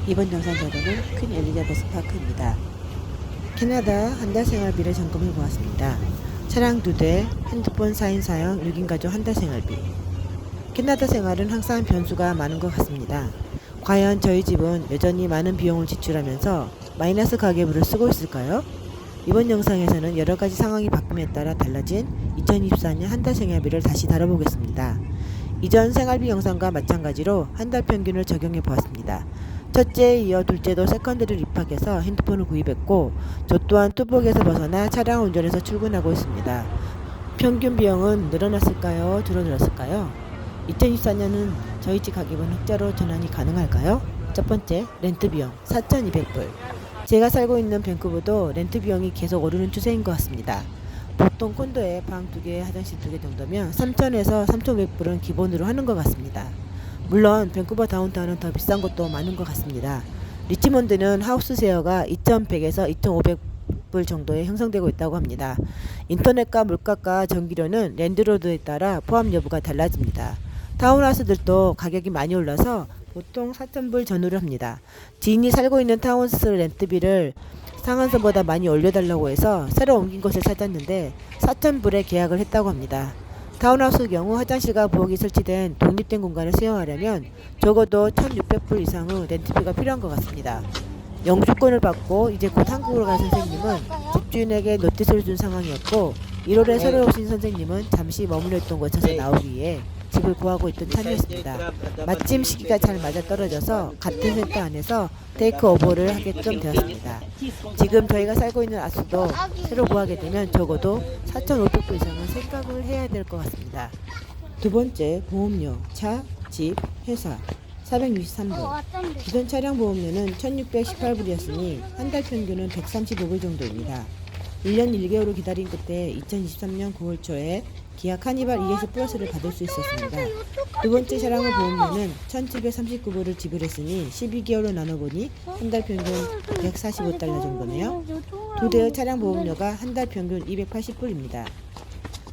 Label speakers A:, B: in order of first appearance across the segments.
A: 이번 영상 자료는 퀸 엘리자베스 파크입니다. 캐나다 한 달 생활비를 점검해 보았습니다. 차량 2대, 핸드폰 4인 사용 6인 가족 한 달 생활비. 캐나다 생활은 항상 변수가 많은 것 같습니다. 과연 저희 집은 여전히 많은 비용을 지출하면서 마이너스 가계부를 쓰고 있을까요? 이번 영상에서는 여러가지 상황이 바뀜에 따라 달라진 2024년 한 달 생활비를 다시 다뤄보겠습니다. 이전 생활비 영상과 마찬가지로 한 달 평균을 적용해 보았습니다. 첫째에 이어 둘째도 세컨드를 입학해서 핸드폰을 구입했고, 저 또한 뚜벅에서 벗어나 차량을 운전해서 출근하고 있습니다. 평균 비용은 늘어났을까요? 줄어들었을까요? 2024년은 저희 집 가격은 흑자로 전환이 가능할까요? 첫 번째, 렌트 비용 4,200불. 제가 살고 있는 밴쿠버도 렌트 비용이 계속 오르는 추세인 것 같습니다. 보통 콘도에 방 2개, 화장실 2개 정도면 3,000에서 3,500불은 기본으로 하는 것 같습니다. 물론 밴쿠버 다운타운은 더 비싼 곳도 많은 것 같습니다. 리치몬드는 하우스 세어가 2,100에서 2,500불 정도에 형성되고 있다고 합니다. 인터넷과 물가과 전기료는 랜드로드에 따라 포함 여부가 달라집니다. 타운하우스들도 가격이 많이 올라서 보통 4,000불 전후를 합니다. 지인이 살고 있는 타운하우스 렌트비를 상한선보다 많이 올려달라고 해서 새로 옮긴 곳을 찾았는데 4,000불에 계약을 했다고 합니다. 타운하우스 경우 화장실과 부엌이 설치된 독립된 공간을 사용하려면 적어도 1,600불 이상의 렌트비가 필요한 것 같습니다. 영주권을 받고 이제 곧 한국으로 갈 선생님은 집주인에게 노티스를 준 상황이었고, 1월에 새로 오신 선생님은 잠시 머물러 있던 곳에서 나오기 위해 집을 구하고 있던 참이었습니다. 마침 시기가 잘 맞아떨어져서 같은 센터 안에서 테이크오버를 하게끔 되었습니다. 지금 저희가 살고 있는 아수도 새로 구하게 되면 적어도 4,500불 이상은 생각을 해야 될 것 같습니다. 두 번째, 보험료, 차, 집, 회사 463불. 기존 차량 보험료는 1,618불이었으니 한 달 평균은 135불 정도입니다. 1년 1개월을 기다린 끝에 2023년 9월 초에 기아 카니발 ES 플러스를 받을 수 있었습니다. 두 번째 차량의 보험료는 1,739불을 지불했으니 12개월로 나눠보니 한 달 평균 145달러 정도네요. 두 대의 차량 보험료가 한 달 평균 280불입니다.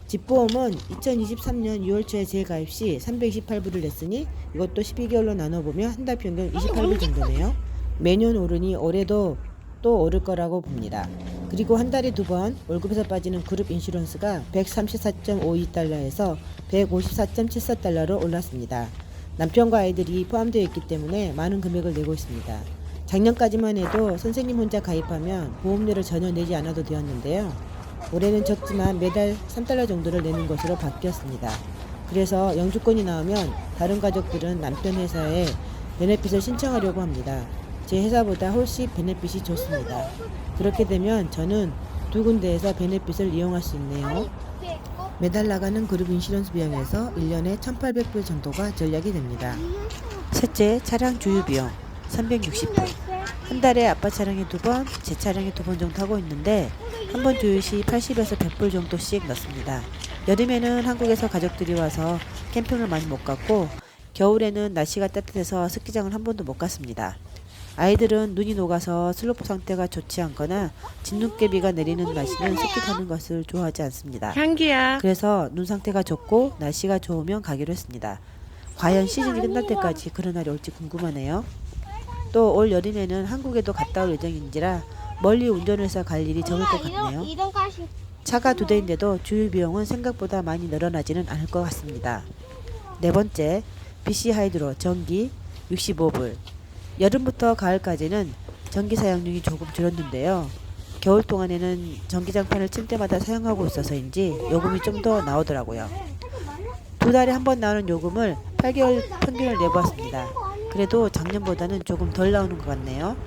A: 집보험은 2023년 6월 초에 재가입 시 328불을 냈으니 이것도 12개월로 나눠보면 한 달 평균 28불 정도네요. 매년 오르니 올해도 또 오를 거라고 봅니다. 그리고 한 달에 2번 월급에서 빠지는 그룹 인슈런스가 134.52달러에서 154.74달러로 올랐습니다. 남편과 아이들이 포함되어 있기 때문에 많은 금액을 내고 있습니다. 작년까지만 해도 선생님 혼자 가입하면 보험료를 전혀 내지 않아도 되었는데요. 올해는 적지만 매달 3달러 정도를 내는 것으로 바뀌었습니다. 그래서 영주권이 나오면 다른 가족들은 남편 회사에 베네핏을 신청하려고 합니다. 제 회사보다 훨씬 베네핏이 좋습니다. 그렇게 되면 저는 두 군데에서 베네핏을 이용할 수 있네요. 매달 나가는 그룹 인슈런스 비용에서 1년에 1,800불 정도가 절약이 됩니다. 셋째, 차량 주유 비용 360불. 한 달에 아빠 차량에 2번, 제 차량에 2번 정도 타고 있는데 한 번 주유 시 80에서 100불 정도씩 넣습니다. 여름에는 한국에서 가족들이 와서 캠핑을 많이 못 갔고, 겨울에는 날씨가 따뜻해서 스키장을 한 번도 못 갔습니다. 아이들은 눈이 녹아서 슬로프 상태가 좋지 않거나 진눈깨비가 내리는 날씨는 스키 타는 것을 좋아하지 않습니다.
B: 향기야.
A: 그래서 눈 상태가 좋고 날씨가 좋으면 가기로 했습니다. 과연 시즌이 끝날 때까지 그런 날이 올지 궁금하네요. 또 올 여름에는 한국에도 갔다 올 예정인지라 멀리 운전해서 갈 일이 적을 것 같네요. 차가 2대인데도 주유 비용은 생각보다 많이 늘어나지는 않을 것 같습니다. 네 번째, BC 하이드로 전기 65불. 여름부터 가을까지는 전기 사용량이 조금 줄었는데요. 겨울 동안에는 전기장판을 칠 때마다 사용하고 있어서인지 요금이 좀 더 나오더라고요. 2달에 한 번 나오는 요금을 8개월 평균을 내보았습니다. 그래도 작년보다는 조금 덜 나오는 것 같네요.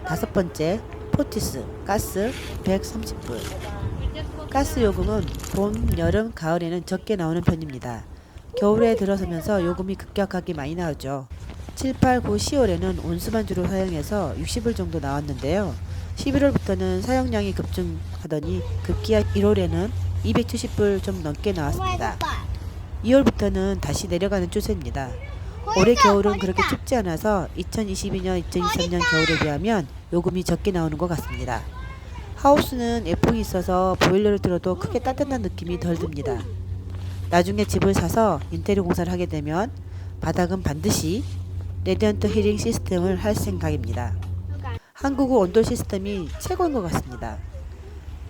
A: 다섯 번째, 포티스 가스 130불. 가스 요금은 봄, 여름, 가을에는 적게 나오는 편입니다. 겨울에 들어서면서 요금이 급격하게 많이 나오죠. 7, 8, 9, 10월에는 온수만 주로 사용해서 60불 정도 나왔는데요. 11월부터는 사용량이 급증하더니 급기야 1월에는 270불 좀 넘게 나왔습니다. 2월부터는 다시 내려가는 추세입니다. 올해 겨울은 그렇게 춥지 않아서 2022년, 2023년 겨울에 비하면 요금이 적게 나오는 것 같습니다. 하우스는 에풍이 있어서 보일러를 틀어도 크게 따뜻한 느낌이 덜 듭니다. 나중에 집을 사서 인테리어 공사를 하게 되면 바닥은 반드시 레디언트 히팅 시스템을 할 생각입니다. 한국의 온돌 시스템이 최고인 것 같습니다.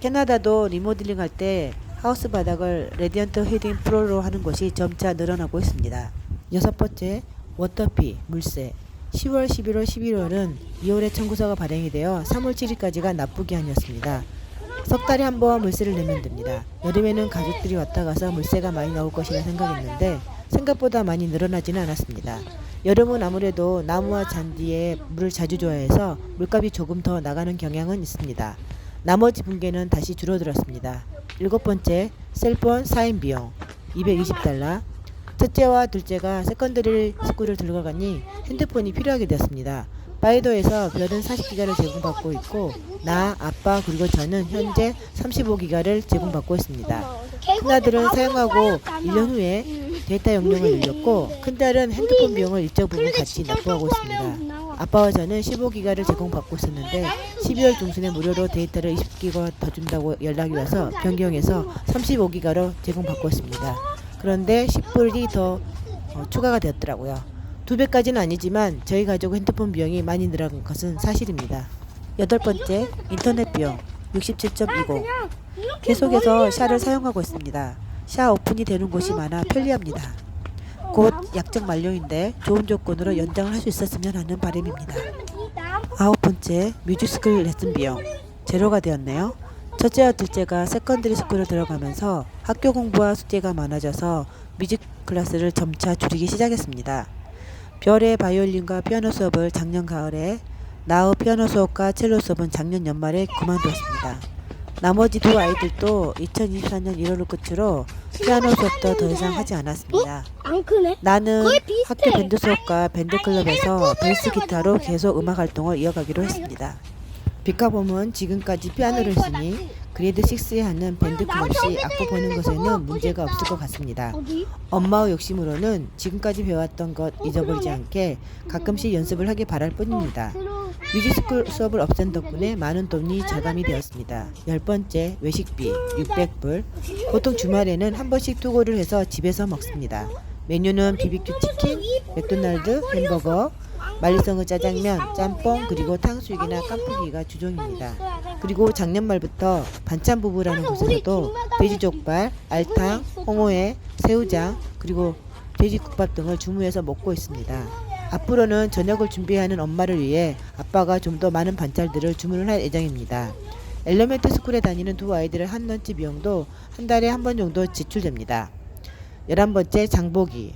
A: 캐나다도 리모델링 할 때 하우스 바닥을 레디언트 히팅 프로로 하는 곳이 점차 늘어나고 있습니다. 여섯 번째, 워터피, 물세. 10월, 11월, 11월은 2월에 청구서가 발행이 되어 3월 7일까지가 납부기한이었습니다. 석 달에 한 번 물세를 내면 됩니다. 여름에는 가족들이 왔다 가서 물세가 많이 나올 것이라 생각했는데 생각보다 많이 늘어나지는 않았습니다. 여름은 아무래도 나무와 잔디에 물을 자주 줘야 해서 물값이 조금 더 나가는 경향은 있습니다. 나머지 분계는 다시 줄어들었습니다. 일곱 번째, 셀폰 사인 비용 220달러. 첫째와 둘째가 세컨더리 스쿨을 들어가니 핸드폰이 필요하게 되었습니다. 바이도에서 별은 40기가를 제공받고 있고 나, 아빠 그리고 저는 현재 35기가를 제공받고 있습니다. 큰아들은 사용하고 1년 후에 데이터 용량을 늘렸고 큰딸은 핸드폰 비용을 일정 부분 같이 납부하고 있습니다. 아빠와 저는 15기가를 제공받고 있었는데 12월 중순에 무료로 데이터를 20기가 더 준다고 연락이 와서 변경해서 35기가로 제공받고 있습니다. 그런데 10불이 더 추가가 되었더라고요. 2배까지는 아니지만 저희 가족 핸드폰 비용이 많이 늘어난 것은 사실입니다. 여덟 번째, 인터넷 비용 67.20. 계속해서 샤를 사용하고 있습니다. 샤 오픈이 되는 곳이 많아 편리합니다. 곧 약정 만료인데 좋은 조건으로 연장을 할 수 있었으면 하는 바람입니다. 아홉 번째, 뮤직스쿨 레슨 비용 제로가 되었네요. 첫째와 둘째가 세컨드리 스쿨을 들어가면서 학교 공부와 숙제가 많아져서 뮤직 클래스를 점차 줄이기 시작했습니다. 별의 바이올린과 피아노 수업을 작년 가을에, 나의 피아노 수업과 첼로 수업은 작년 연말에 그만두었습니다. 나머지 두 아이들도 2024년 1월을 끝으로 피아노 수업도 더 이상 하지 않았습니다. 나는 학교 밴드 수업과 밴드 클럽에서 베이스 기타로 계속 음악 활동을 이어가기로 했습니다. 비카봄은 지금까지 피아노를 했으니 그레이드 6에 하는 밴드클 없이 악보 보는 것에는 문제가 없을 것 같습니다. 엄마의 욕심으로는 지금까지 배웠던 것 잊어버리지 않게 가끔씩 연습을 하길 바랄 뿐입니다. 뮤직스쿨 수업을 없앤 덕분에 많은 돈이 절감이 되었습니다. 열 번째, 외식비 600불. 보통 주말에는 한 번씩 투고를 해서 집에서 먹습니다. 메뉴는 BBQ 치킨, 맥도날드, 햄버거, 말리성의 짜장면, 짬뽕, 그리고 탕수육이나 깐풍기가 주종입니다. 그리고 작년 말부터 반찬 부부라는 곳에서도 돼지족발, 알탕, 홍어회, 새우장, 그리고 돼지국밥 등을 주문해서 먹고 있습니다. 앞으로는 저녁을 준비하는 엄마를 위해 아빠가 좀 더 많은 반찬들을 주문을 할 예정입니다. 엘리멘트 스쿨에 다니는 두 아이들의 한 런치 비용도 한 달에 한 번 정도 지출됩니다. 11번째, 장보기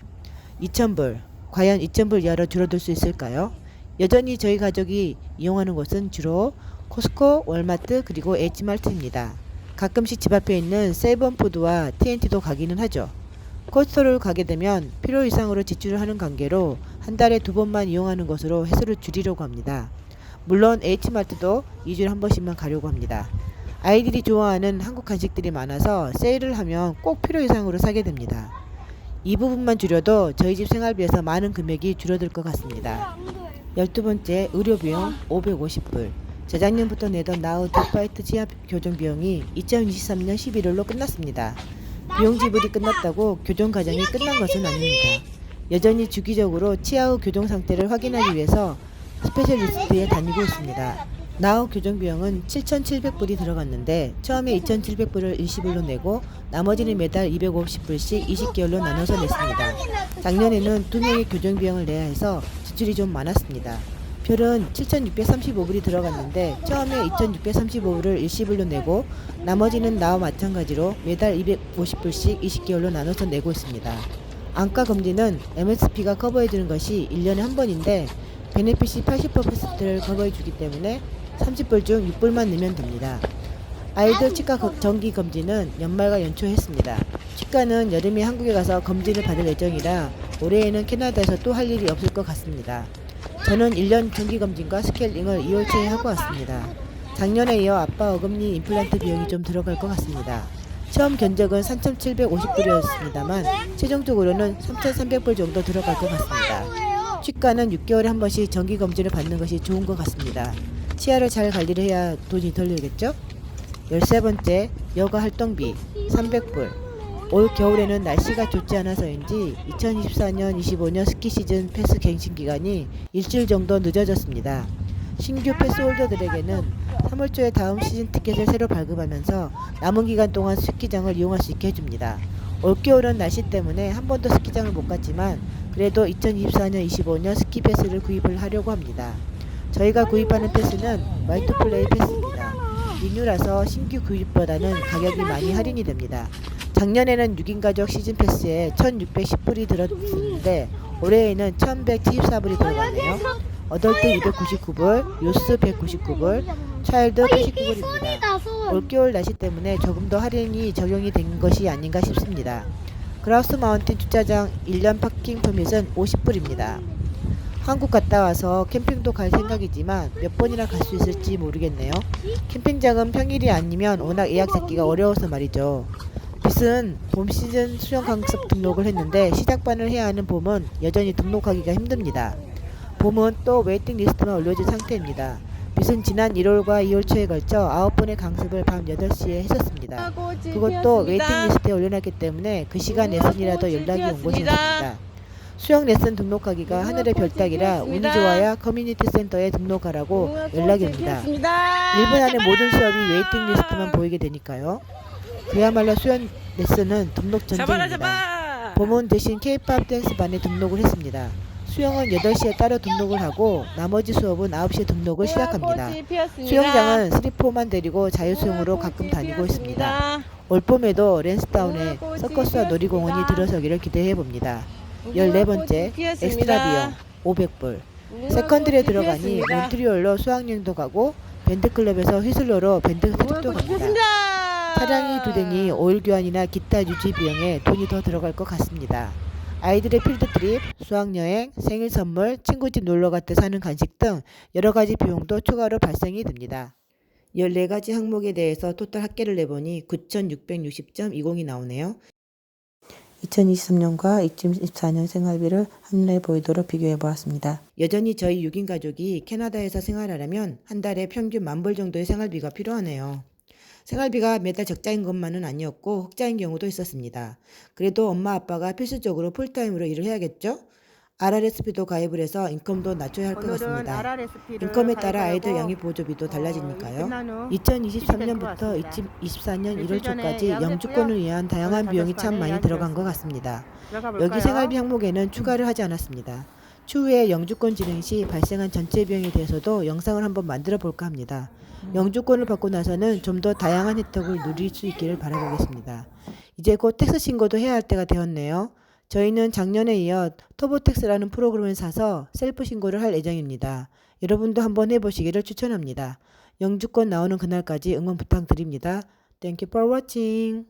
A: 2,000불. 과연 2,000불 이하로 줄어들 수 있을까요? 여전히 저희 가족이 이용하는 곳은 주로 코스코, 월마트, 그리고 H마트입니다. 가끔씩 집 앞에 있는 세이번푸드와 TNT도 가기는 하죠. 코스토를 가게 되면 필요 이상으로 지출을 하는 관계로 한 달에 2번만 이용하는 것으로 횟수를 줄이려고 합니다. 물론 H마트도 2주에 한 번씩만 가려고 합니다. 아이들이 좋아하는 한국 간식들이 많아서 세일을 하면 꼭 필요 이상으로 사게 됩니다. 이 부분만 줄여도 저희 집 생활비에서 많은 금액이 줄어들 것 같습니다. 12번째, 의료비용 550불. 재작년부터 내던 나우 딥파이트 치아 교정 비용이 2023년 11월로 끝났습니다. 비용 지불이 끝났다고 교정 과정이 끝난 것은 아닙니다. 여전히 주기적으로 치아의 교정 상태를 확인하기 위해서 스페셜리스트에 다니고 있습니다. 나우 교정 비용은 7,700불이 들어갔는데 처음에 2,700불을 일시불로 내고 나머지는 매달 250불씩 20개월로 나눠서 냈습니다. 작년에는 2명의 교정 비용을 내야 해서 지출이 좀 많았습니다. 별은 7,635불이 들어갔는데 처음에 2,635불을 일시불로 내고 나머지는 나와 마찬가지로 매달 250불씩 20개월로 나눠서 내고 있습니다. 안과 검진은 MSP가 커버해주는 것이 1년에 한 번인데 베네핏이 80%를 커버해주기 때문에 30불 중 6불만 내면 됩니다. 아이들 치과 정기 검진은 연말과 연초했습니다. 치과는 여름에 한국에 가서 검진을 받을 예정이라 올해에는 캐나다에서 또 할 일이 없을 것 같습니다. 저는 1년 정기 검진과 스케일링을 2월 초에 하고 왔습니다. 작년에 이어 아빠 어금니 임플란트 비용이 좀 들어갈 것 같습니다. 처음 견적은 3,750불이었습니다만 최종적으로는 3,300불 정도 들어갈 것 같습니다. 치과는 6개월에 한 번씩 정기 검진을 받는 것이 좋은 것 같습니다. 치아를 잘 관리를 해야 돈이 덜 들겠죠? 13번째, 여가 활동비 300불. 올 겨울에는 날씨가 좋지 않아서인지 2024년 25년 스키 시즌 패스 갱신 기간이 일주일 정도 늦어졌습니다. 신규 패스 홀더들에게는 3월 초에 다음 시즌 티켓을 새로 발급하면서 남은 기간 동안 스키장을 이용할 수 있게 해줍니다. 올겨울은 날씨 때문에 한 번도 스키장을 못 갔지만 그래도 2024년 25년 스키 패스를 구입을 하려고 합니다. 저희가 구입하는 패스는 와이투플레이 패스입니다. 리뉴라서 신규 구입보다는 가격이 많이 할인이 됩니다. 작년에는 6인 가족 시즌 패스에 1,610불이 들었는데 올해에는 1,174불이 들어가네요. 어덜트 299불, 요스 199불, 차일드 89불입니다. 올겨울 날씨 때문에 조금 더 할인이 적용이 된 것이 아닌가 싶습니다. 그라우스 마운틴 주차장 1년 파킹 퍼밋은 50불입니다. 한국 갔다 와서 캠핑도 갈 생각이지만 몇 번이나 갈 수 있을지 모르겠네요. 캠핑장은 평일이 아니면 워낙 예약 잡기가 어려워서 말이죠. 빗은 봄 시즌 수영 강습 등록을 했는데 시작반을 해야 하는 봄은 여전히 등록하기가 힘듭니다. 봄은 또 웨이팅 리스트만 올려진 상태입니다. 빗은 지난 1월과 2월 초에 걸쳐 9번의 강습을 밤 8시에 했었습니다. 그것도 웨이팅 리스트에 올려놨기 때문에 그 시간 레슨이라도 연락이 온 것이었습니다. 수영 레슨 등록하기가 하늘의 별 따기라 운이 좋아야 커뮤니티 센터에 등록하라고 연락이 옵니다. 1분 안에 모든 수업이 웨이팅 리스트만 보이게 되니까요. 그야말로 수영 레슨은 등록 전쟁입니다. 봄은 대신 K-POP 댄스반에 등록을 했습니다. 수영은 8시에 따로 등록을 하고 나머지 수업은 9시에 등록을 시작합니다. 수영장은 3-4만 데리고 자유수영으로 가끔 다니고 있습니다. 올봄에도 랜스다운에 서커스와 놀이공원이 들어서기를 기대해봅니다. 14번째 엑스트라 비용 500불. 세컨드리에 들어가니 몬트리올로 수학여행도 가고 밴드클럽에서 휘슬러로 밴드 트립도 갑니다. 차량이 2대니 오일 교환이나 기타 유지 비용에 돈이 더 들어갈 것 같습니다. 아이들의 필드트립, 수학여행, 생일 선물, 친구 집 놀러갈 때 사는 간식 등 여러가지 비용도 추가로 발생이 됩니다. 14가지 항목에 대해서 토탈 합계를 내보니 9,660.20이 나오네요. 2023년과 2024년 생활비를 한눈에 보이도록 비교해 보았습니다. 여전히 저희 6인 가족이 캐나다에서 생활하려면 한 달에 평균 10,000불 정도의 생활비가 필요하네요. 생활비가 매달 적자인 것만은 아니었고 흑자인 경우도 있었습니다. 그래도 엄마 아빠가 필수적으로 풀타임으로 일을 해야겠죠? RRSP도 가입을 해서 인컴도 낮춰야 할 것 같습니다. 인컴에 따라 아이들 양육보조비도 달라지니까요. 2023년부터 2024년 1월 초까지 영주권을 위한 다양한 비용이 참 많이 들어간 것 같습니다. 여기 생활비 항목에는 추가를 하지 않았습니다. 추후에 영주권 진행 시 발생한 전체 비용에 대해서도 영상을 한번 만들어 볼까 합니다. 영주권을 받고 나서는 좀 더 다양한 혜택을 누릴 수 있기를 바라보겠습니다. 이제 곧 텍스 신고도 해야 할 때가 되었네요. 저희는 작년에 이어 터보텍스라는 프로그램을 사서 셀프 신고를 할 예정입니다. 여러분도 한번 해보시기를 추천합니다. 영주권 나오는 그날까지 응원 부탁드립니다. Thank you for watching.